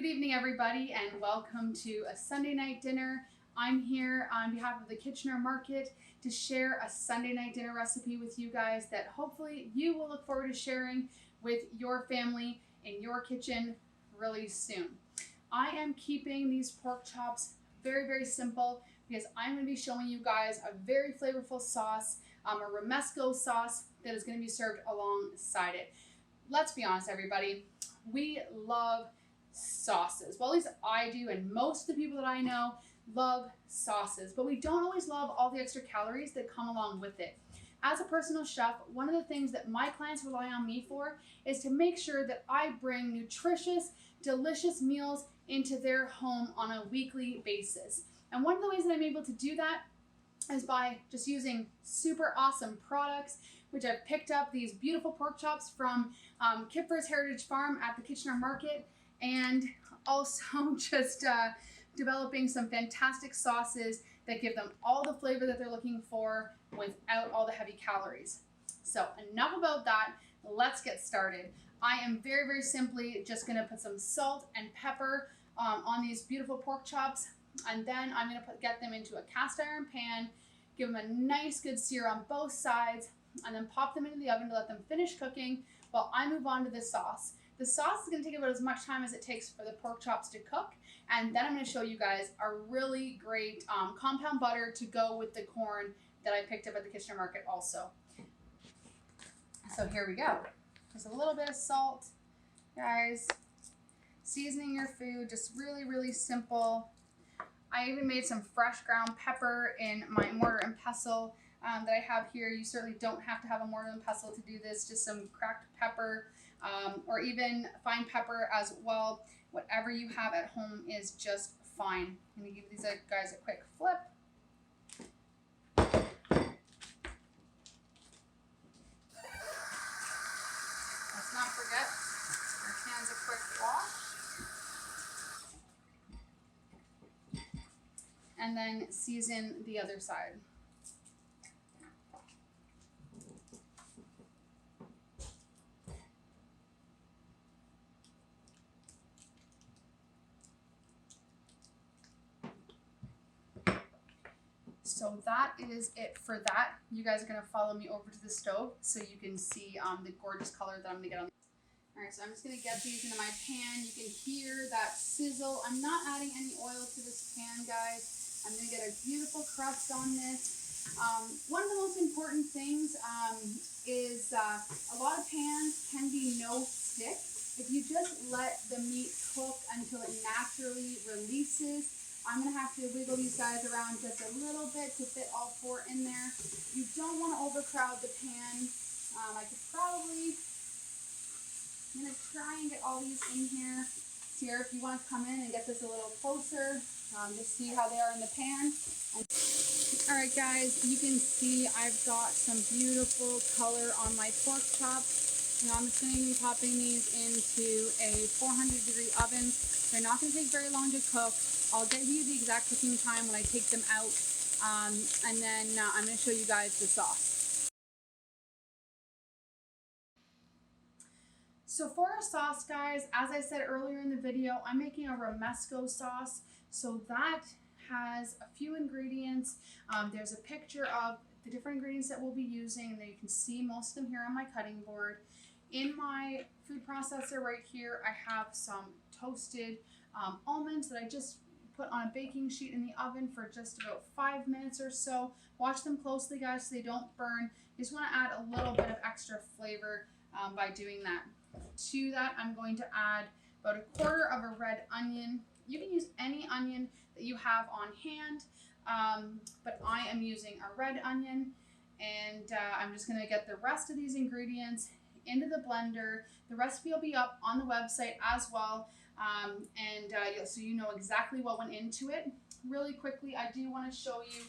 Good evening, everybody, and welcome to a Sunday night dinner. I'm here on behalf of the Kitchener Market to share a Sunday night dinner recipe with you guys that hopefully you will look forward to sharing with your family in your kitchen really soon. I am keeping these pork chops very, very simple because I'm going to be showing you guys a very flavorful sauce, a Romesco sauce that is going to be served alongside it. Let's be honest, everybody, we love sauces. Well, at least I do, and most of the people that I know love sauces, but we don't always love all the extra calories that come along with it. As a personal chef, one of the things that my clients rely on me for is to make sure that I bring nutritious, delicious meals into their home on a weekly basis. And one of the ways that I'm able to do that is by just using super awesome products, which I've picked up these beautiful pork chops from Kipfer's Heritage Farm at the Kitchener Market, and also just developing some fantastic sauces that give them all the flavor that they're looking for without all the heavy calories. So enough about that, let's get started. I am very, very simply just gonna put some salt and pepper on these beautiful pork chops, and then I'm gonna get them into a cast iron pan, give them a nice good sear on both sides, and then pop them into the oven to let them finish cooking while I move on to the sauce. The sauce is going to take about as much time as it takes for the pork chops to cook, and then I'm going to show you guys a really great compound butter to go with the corn that I picked up at the Kitchener Market also. So here we go. Just a little bit of salt, guys. Seasoning your food, just really, really simple. I even made some fresh ground pepper in my mortar and pestle that I have here. You certainly don't have to have a mortar and pestle to do this, just some cracked pepper. Or even fine pepper as well. Whatever you have at home is just fine. I'm going to give these guys a quick flip. Let's not forget our hands a quick wash. And then season the other side. So that is it for that. You guys are going to follow me over to the stove so you can see the gorgeous color that I'm going to get on. All right, so I'm just going to get these into my pan. You can hear that sizzle. I'm not adding any oil to this pan, guys. I'm going to get a beautiful crust on this. One of the most important things is a lot of pans can be no stick. If you just let the meat cook until it naturally releases, I'm going to have to wiggle these guys around just a little bit to fit all four in there. You don't want to overcrowd the pan. I'm going to try and get all these in here. Here, if you want to come in and get this a little closer, just see how they are in the pan. All right, guys, you can see I've got some beautiful color on my pork chops. Now I'm just going to be popping these into a 400-degree oven. They're not going to take very long to cook. I'll give you the exact cooking time when I take them out, and then I'm going to show you guys the sauce. So for our sauce, guys, as I said earlier in the video, I'm making a Romesco sauce. So that has a few ingredients. There's a picture of the different ingredients that we'll be using, and then you can see most of them here on my cutting board. In my food processor right here, I have some toasted almonds that I just put on a baking sheet in the oven for just about 5 minutes or so. Watch them closely, guys, so they don't burn. You just want to add a little bit of extra flavor by doing that. To that, I'm going to add about a quarter of a red onion. You can use any onion that you have on hand, but I am using a red onion, and I'm just going to get the rest of these ingredients into the blender. The recipe will be up on the website as well. So you know exactly what went into it. Really quickly, I do want to show you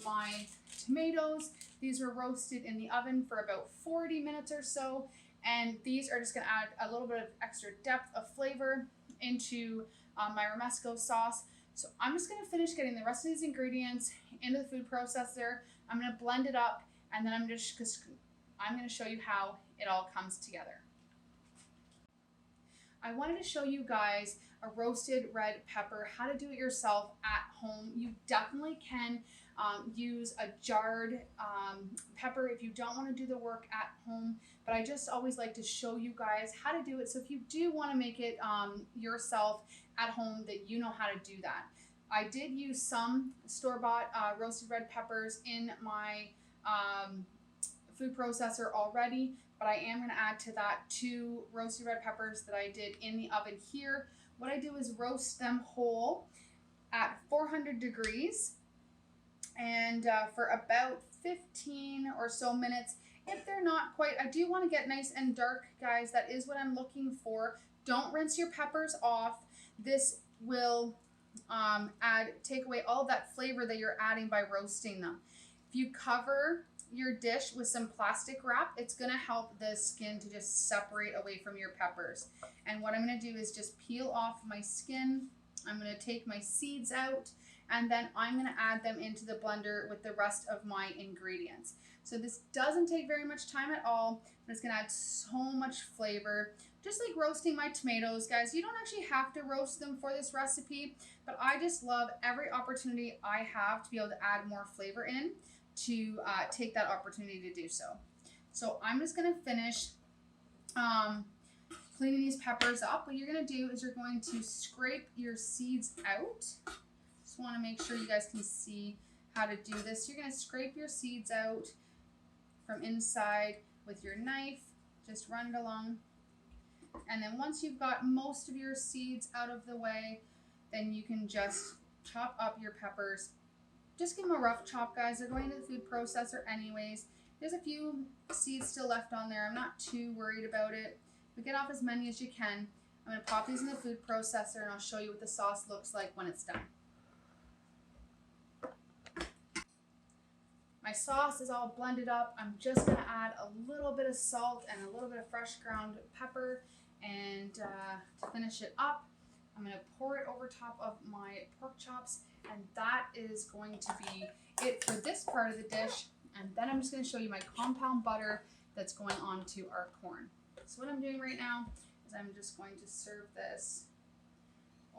my tomatoes. These were roasted in the oven for about 40 minutes or so, and these are just going to add a little bit of extra depth of flavor into my Romesco sauce. So I'm just going to finish getting the rest of these ingredients into the food processor. I'm going to blend it up, and then I'm going to show you how it all comes together. I wanted to show you guys a roasted red pepper, how to do it yourself at home. You definitely can use a jarred pepper if you don't want to do the work at home, but I just always like to show you guys how to do it. So if you do want to make it yourself at home, that you know how to do that. I did use some store-bought roasted red peppers in my food processor already, but I am going to add to that 2 roasted red peppers that I did in the oven here. What I do is roast them whole at 400 degrees and for about 15 or so minutes. If they're not quite, I do want to get nice and dark, guys. That is what I'm looking for. Don't rinse your peppers off. This will take away all of that flavor that you're adding by roasting them. If you cover your dish with some plastic wrap, it's going to help the skin to just separate away from your peppers. And what I'm going to do is just peel off my skin. I'm going to take my seeds out, and then I'm going to add them into the blender with the rest of my ingredients. So this doesn't take very much time at all, but it's going to add so much flavor. Just like roasting my tomatoes, guys. You don't actually have to roast them for this recipe, but I just love every opportunity I have to be able to add more flavor in, to take that opportunity to do so. So I'm just going to finish cleaning these peppers up. What you're going to do is you're going to scrape your seeds out. Just want to make sure you guys can see how to do this. You're going to scrape your seeds out from inside with your knife. Just run it along. And then once you've got most of your seeds out of the way, then you can just chop up your peppers. Just give them a rough chop, guys. They're going to the food processor anyways. There's a few seeds still left on there. I'm not too worried about it. But get off as many as you can. I'm going to pop these in the food processor, and I'll show you what the sauce looks like when it's done. My sauce is all blended up. I'm just going to add a little bit of salt and a little bit of fresh ground pepper. And to finish it up, I'm going to pour it over top of my pork chops. And that is going to be it for this part of the dish. And then I'm just going to show you my compound butter that's going on to our corn. So what I'm doing right now is I'm just going to serve this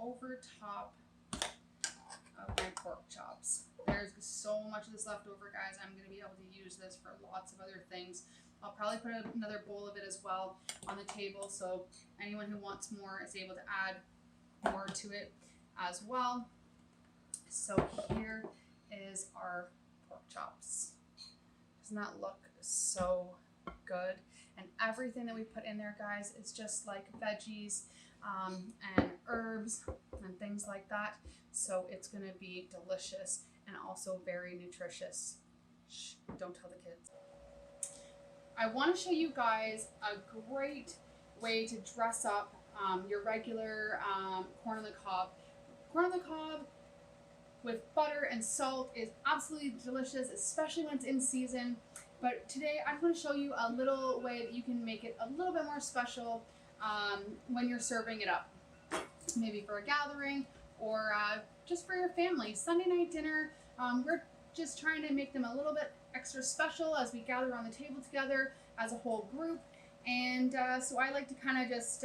over top of my pork chops. There's so much of this left over, guys. I'm going to be able to use this for lots of other things. I'll probably put another bowl of it as well on the table, so anyone who wants more is able to add more to it as well. So here is our pork chops. Doesn't that look so good? And everything that we put in there, guys, is just like veggies and herbs and things like that. So it's going to be delicious and also very nutritious. Shh, don't tell the kids. I want to show you guys a great way to dress up your regular corn on the cob. Corn on the cob with butter and salt is absolutely delicious, especially when it's in season. But today I'm going to show you a little way that you can make it a little bit more special when you're serving it up. Maybe for a gathering or just for your family. Sunday night dinner, we're just trying to make them a little bit extra special as we gather on the table together as a whole group. And so I like to kind of just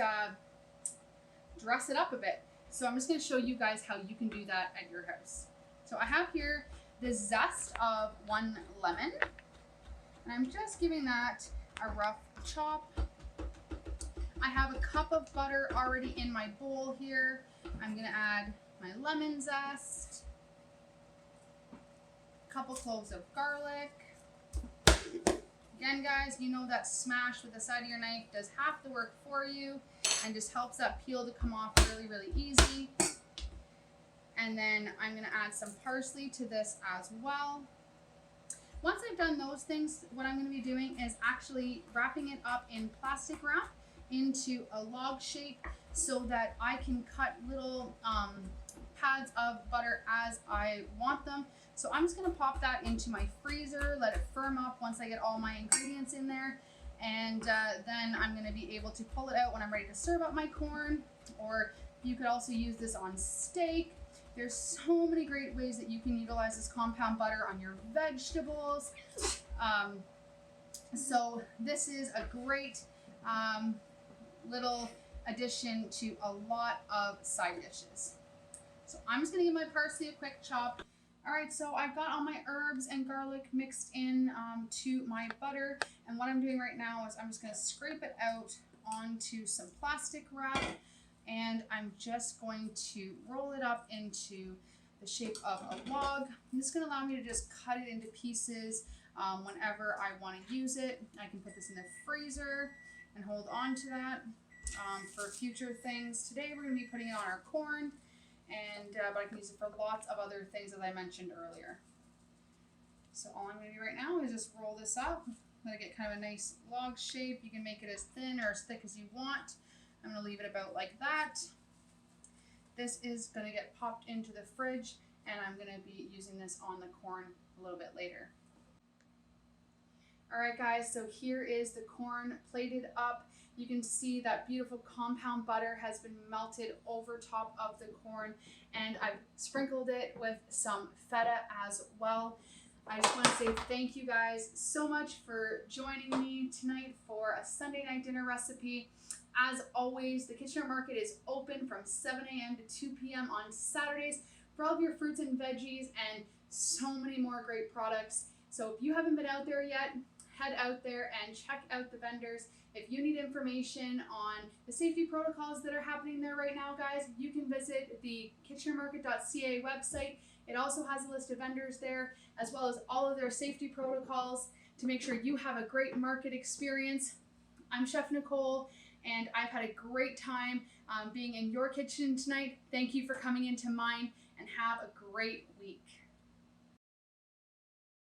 dress it up a bit. So I'm just going to show you guys how you can do that at your house. So I have here the zest of 1 lemon. And I'm just giving that a rough chop. I have a cup of butter already in my bowl here. I'm going to add my lemon zest, a couple cloves of garlic. Again, guys, you know that smash with the side of your knife does half the work for you and just helps that peel to come off really, really easy. And then I'm going to add some parsley to this as well. Once I've done those things, what I'm going to be doing is actually wrapping it up in plastic wrap into a log shape so that I can cut little pads of butter as I want them. So I'm just going to pop that into my freezer, let it firm up once I get all my ingredients in there. And then I'm going to be able to pull it out when I'm ready to serve up my corn. Or you could also use this on steak. There's so many great ways that you can utilize this compound butter on your vegetables. So this is a great little addition to a lot of side dishes. So I'm just gonna give my parsley a quick chop. All right, so I've got all my herbs and garlic mixed in to my butter. And what I'm doing right now is I'm just gonna scrape it out onto some plastic wrap. And I'm just going to roll it up into the shape of a log. And this is gonna allow me to just cut it into pieces whenever I wanna use it. I can put this in the freezer and hold on to that for future things. Today we're gonna be putting it on our corn. And but I can use it for lots of other things, as I mentioned earlier. So all I'm going to do right now is just roll this up. Let it get kind of a nice log shape. You can make it as thin or as thick as you want. I'm going to leave it about like that. This is going to get popped into the fridge, and I'm going to be using this on the corn a little bit later. All right, guys, so here is the corn plated up. You can see that beautiful compound butter has been melted over top of the corn, and I've sprinkled it with some feta as well. I just want to say thank you guys so much for joining me tonight for a Sunday night dinner recipe. As always, the Kitchener Market is open from 7 a.m. to 2 p.m. on Saturdays for all of your fruits and veggies and so many more great products. So if you haven't been out there yet, head out there and check out the vendors. If you need information on the safety protocols that are happening there right now, guys, you can visit the kitchenermarket.ca website. It also has a list of vendors there, as well as all of their safety protocols to make sure you have a great market experience. I'm Chef Nicole, and I've had a great time being in your kitchen tonight. Thank you for coming into mine, and have a great week.